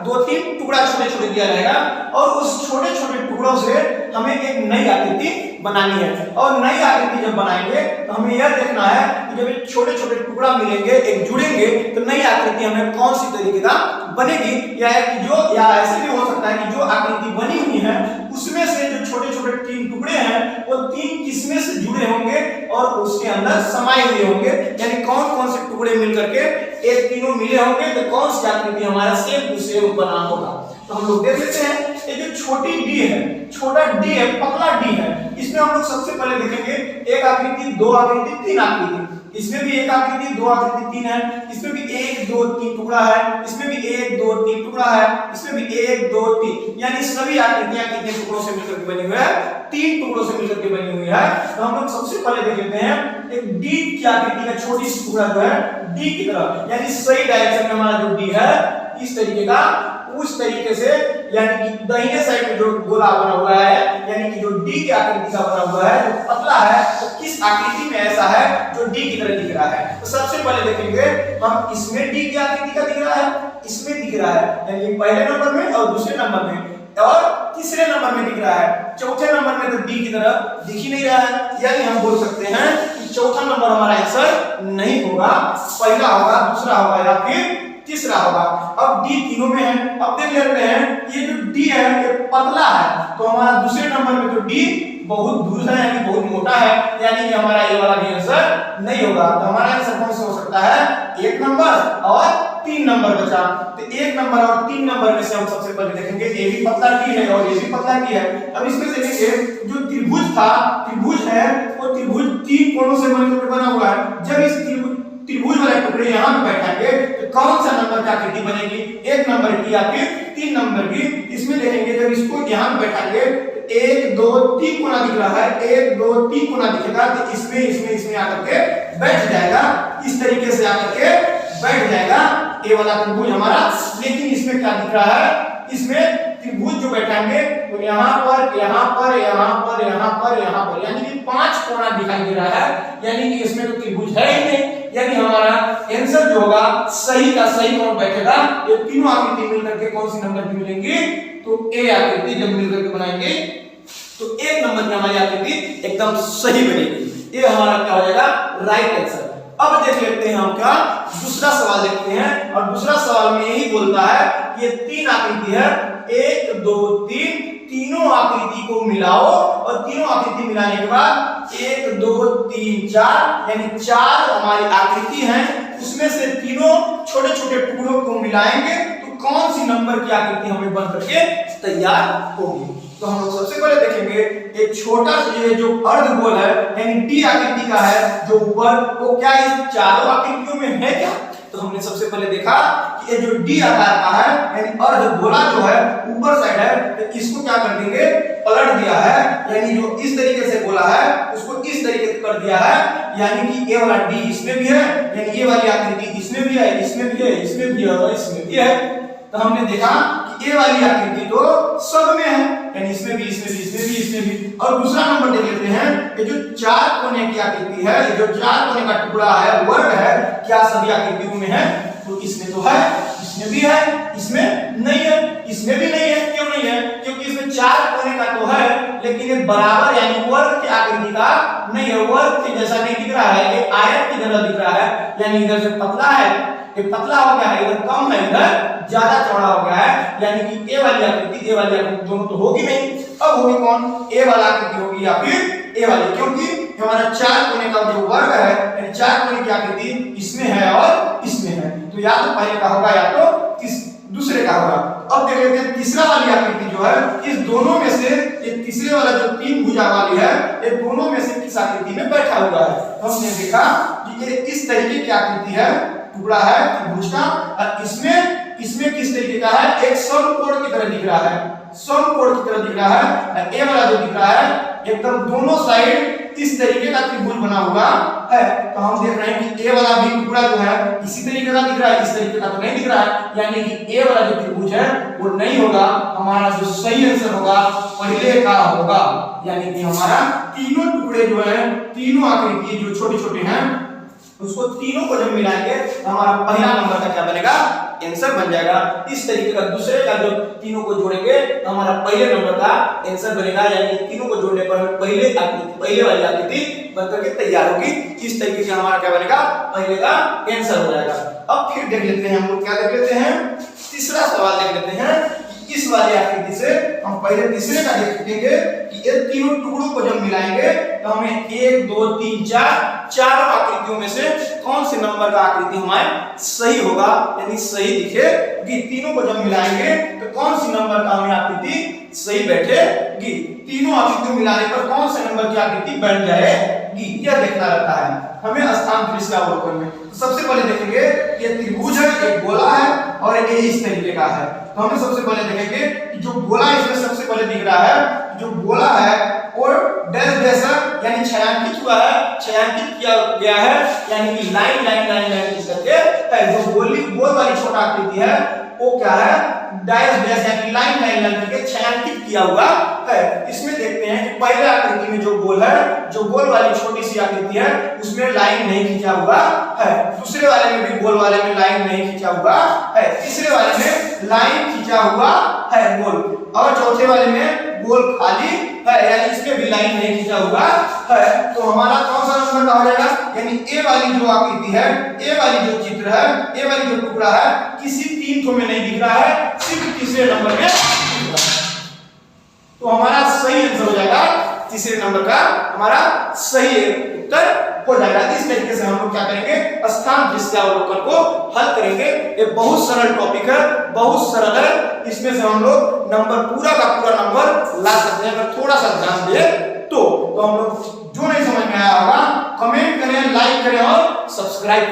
दो तीन टुकड़ा छोटे छोटे दिया रहेगा और उस छोटे छोटे टुकड़ों से हमें एक नई आकृति बनानी है। और नई आकृति जब बनाएंगे तो हमें यह देखना है कि जब ये छोटे छोटे टुकड़ा मिलेंगे, एक जुड़ेंगे, तो नई आकृति हमें कौन सी तरीके का बनेगी, या ऐसे भी हो सकता है कि जो आकृति बनी हुई है उसमें से जो छोटे छोटे तीन टुकड़े हैं वो तीन किस्में से जुड़े होंगे और उसके अंदर समाये हुए होंगे, यानी कौन कौन से टुकड़े मिलकर के एक तीनों मिले होंगे तो कौन सी आकृति हमारा सेम टू सेम बना होगा। तो हम लोग देख लेते हैं, ये जो छोटी डी है, छोटा डी है, पतला डी है, इसमें हम लोग सबसे पहले देखेंगे एक आकृति, दो आकृति, तीन आकृति। इसमें भी एक आकृति, दो आकृति, तीन है, इसमें भी एक दो तीन टुकड़ा है, इसमें भी एक दो तीन टुकड़ा है, इसमें भी एक दो तीन, यानी सभी आकृतियां कितने टुकड़ों से मिलकर के बनी हुई है, तीन टुकड़ों से मिलकर के बनी हुई है। तो हम लोग सबसे पहले देख लेते हैं एक डी की आकृति का छोटी सी टुकड़ा जो है डी की तरफ, यानी सही डायरेक्शन में हमारा जो डी है इस तरीके का, उस तरीके से, यानी कि दाहिने साइड में जो गोला बना हुआ है, यानी कि जो डी की आकृति का बना हुआ है, जो पतला है, तो किस आकृति में ऐसा है जो डी की तरह दिख रहा है। तो सबसे पहले देखेंगे हम, इसमें डी की आकृति का दिख रहा है, इसमें दिख रहा है, यानी पहले नंबर में और दूसरे नंबर में और तीसरे नंबर में दिख रहा है। चौथे नंबर में तो डी की तरह दिख ही नहीं रहा है, यानी हम बोल सकते हैं कि चौथा नंबर हमारा आंसर नहीं होगा, पहला होगा, दूसरा होगा या फिर तीसरा होगा। अब डी तीनों में है। अब देख लेते हैं ये जो डी है ये पतला है, तो हमारा दूसरे नंबर में तो डी बहुत दूर है, यानी बहुत मोटा है, यानी कि हमारा ये वाला भी आंसर नहीं होगा। तो हमारा आंसर कौन सा हो सकता है, एक नंबर और तीन नंबर बचा। तो एक नंबर और तीन नंबर में से हम सबसे पहले देखेंगे ये भी पतला डी है और ये भी पतला डी है। अब इसमें से देखिए जो त्रिभुज था, त्रिभुज है वो त्रिभुज तीन कोणों से मिलकर बना हुआ है। जब इस त्रिभुज वाले टुकड़े यहाँ पे बैठाएंगे तो कौन सा नंबर की आकृति बनेगी, एक नंबर की या फिर तीन नंबर की। इसमें देखेंगे जब इसको यहाँ पे बैठाएंगे तो एक दो तीन कोना दिख रहा है, एक दो तीन कोना दिखेगा, तो इसमें इसमें इसमें आकर के बैठ जाएगा, इस तरीके से आकर के बैठ जाएगा ये वाला त्रिभुज हमारा। लेकिन इसमें क्या दिख रहा है, इसमें त्रिभुज जो बैठाएंगे तो यहाँ पर, यहाँ पर, यहाँ पर, यहाँ पर, यहाँ पर, यानी कि पांच कोना दिखाई दे रहा है, यानी कि इसमें तो त्रिभुज है ही नहीं, यानी हमारा आंसर जो होगा सही का सही कौन बैठेगा, ये तीनों आकृति मिलकर के कौन सी नंबर की मिलेंगी, तो ए आकृति जब मिलकर के बनाएंगे तो एक नंबर की हमारी आकृति एकदम सही बनेगी। ये हमारा क्या हो जाएगा, राइट आंसर। अब देख लेते हैं हम क्या दूसरा सवाल देखते हैं, और दूसरा सवाल में यही बोलता है कि ये तीन आकृति है, एक दो तीन, तीनों आकृति को मिलाओ और तीनों आकृति मिलाने के बाद एक दो तीन चार, यानी चार हमारी आकृति है, उसमें से तीनों छोटे छोटे टुकड़ों को मिलाएंगे तो कौन सी नंबर की आकृति हमें बन करके तैयार होगी। तो हम लोग सबसे पहले देखेंगे एक छोटा सा जो अर्धगोल है, यानी डी आकृति का है जो ऊपर, वो क्या इस चारों आकृतियों में है क्या। तो हमने सबसे पहले देखा कि ये जो डी आकार का है, यानी अर्धगोला जो है ऊपर साइड है, तो इसको क्या कर देंगे, पलट दिया है, यानी जो इस तरीके से गोला है उसको इस तरीके से कर दिया है, यानी कि ये वाला डी इसमें भी है, यानी ये वाली आकृति इसमें भी है, इसमें भी है, इसमें भी है और इसमें भी है। तो हमने देखा कि ये वाली आकृति तो सब में है, यानी इसमें भी, इसमें भी, इसमें भी, इसमें भी। और दूसरा नंबर देख लेते हैं, ये जो चार कोने की आकृति है, ये जो चार कोने का टुकड़ा है, वर्ग है, क्या सभी आकृतियों में है, तो इसमें तो है, इसमें भी है, इसमें नहीं है, इसमें भी नहीं है। क्यों नहीं है, क्योंकि इसमें चार कोने का तो है लेकिन ये बराबर यानी वर्ग की आकृति का नहीं है, वर्ग के जैसा नहीं दिख रहा है, ये आयत की तरह दिख रहा है, यानी इधर से पतला है, ये पतला हो गया है, इधर कम है, इधर ज्यादा चौड़ा हो गया है, यानी कि ए वाली आकृति, ए वाली आकृति दोनों तो होगी नहीं। अब होगी कौन, ए वाला आकृति होगी या फिर ए वाली, क्योंकि हमारा चार कोने का जो वर्ग है, यानी चार कोने की आकृति इसमें है और इसमें है, तो या तो पहले का होगा या तो दूसरे का होगा। अब देख लेते हैं तीसरा वाली आकृति जो है, इस दोनों में से ये तीसरे वाला जो तीन भुजा वाली है, ये दोनों में से किस आकृति में बैठा हुआ है। तो हमने देखा कि ये इस तरीके की आकृति है, टुकड़ा है त्रिभुज का, और इसमें किस तरीके का है, एक समकोण की तरह दिख रहा है, समकोण की तरह दिख रहा है। ए वाला जो दिख रहा है एकदम दोनों साइड इस तरीके का त्रिभुज बना हुआ है। तो हम देख रहे हैं कि ए वाला भी टुकड़ा जो है इसी तरीके का दिख रहा है, इस तरीके का तो नहीं दिख रहा है, यानी कि ए वाला जो त्रिभुज है वो नहीं होगा। हमारा जो सही आंसर होगा पहले का होगा, यानी कि हमारा तीनों टुकड़े जो है, तीनों आकृति जो छोटे छोटे हैं, उसको तीनों को जब मिलाएंगे तो हमारा पहला नंबर का क्या बनेगा, आंसर बन जाएगा। इस तरीके का दूसरे का जब तीनों को जोड़ेंगे तो हमारा पहले नंबर का आंसर बनेगा, यानी तीनों को जोड़ने पर हमें पहले वाली आकृति बनकर के तैयार होगी। इस तरीके से हमारा क्या बनेगा, पहले का आंसर हो जाएगा। अब फिर देख लेते हैं हम लोग, क्या देख लेते हैं, तीसरा सवाल देख लेते हैं। इस वाली आकृति से हम पहले तीसरे का देखेंगे कि ये तीनों टुकड़ों को जब मिलाएंगे तो हमें 1 2 3 4 चारों आकृतियों में से कौन से नंबर का आकृति हमारे सही होगा, यानी सही दिखेगी। तीनों को जब मिलाएंगे तो कौन सी नंबर का हमें आकृति सही बैठेगी, तीनों आकृतियों मिलाने पर कौन से नंबर की आकृति बन जाएगी, यह देखना रहता है हमें स्थान त्रिज्य का अवलोकन में। तो सबसे पहले देखेंगे ये त्रिभुज है, एक गोला है और ये इस तरीके का है। तो हमें सबसे पहले देखेंगे कि जो गोला इसमें सबसे पहले दिख रहा है, जो गोला है और डैश डैश यानी छायांकित हुआ है, छायांकित किया गया है, यानी कि लाइन लाइन लाइन लाइन इस करके है। जो गोल वाली छोटा आकृति है वो क्या है, डैश डैश यानी लाइन लाइन लाइन करके छायांकित किया हुआ है। इसमें देखते हैं कि पहले आकृति में जो गोल है, जो गोल वाली छोटी सी आकृति है उसमें लाइन नहीं खींचा हुआ है, दूसरे वाले में भी गोल वाले में लाइन नहीं खींचा हुआ है, तीसरे वाले में लाइन खींचा हुआ है गोल, और चौथे वाले में गोल खाली है, यानी इसमें भी लाइन नहीं खींचा हुआ है। तो हमारा कौन सा नंबर का हो जाएगा, यानी ए वाली जो आकृति है, ए वाली जो चित्र है, ए वाली जो टुकड़ा है, किसी तीन ठो में नहीं दिख रहा है, सिर्फ तीसरे नंबर में दिख रहा है। तो हमारा सही आंसर हो जाएगा तीसरे नंबर का, हमारा सही उत्तर हो जाएगा। इस तरीके से हम लोग क्या करेंगे, स्थान त्रिज्य अवलोकन को हल करेंगे। ये बहुत सरल टॉपिक है, बहुत सरल है, इसमें से हम लोग नंबर पूरा का पूरा नंबर ला सकते हैं अगर थोड़ा सा ध्यान दे तो हम लोग, जो नहीं समझ में आया होगा कमेंट करें, लाइक करें और सब्सक्राइब करें।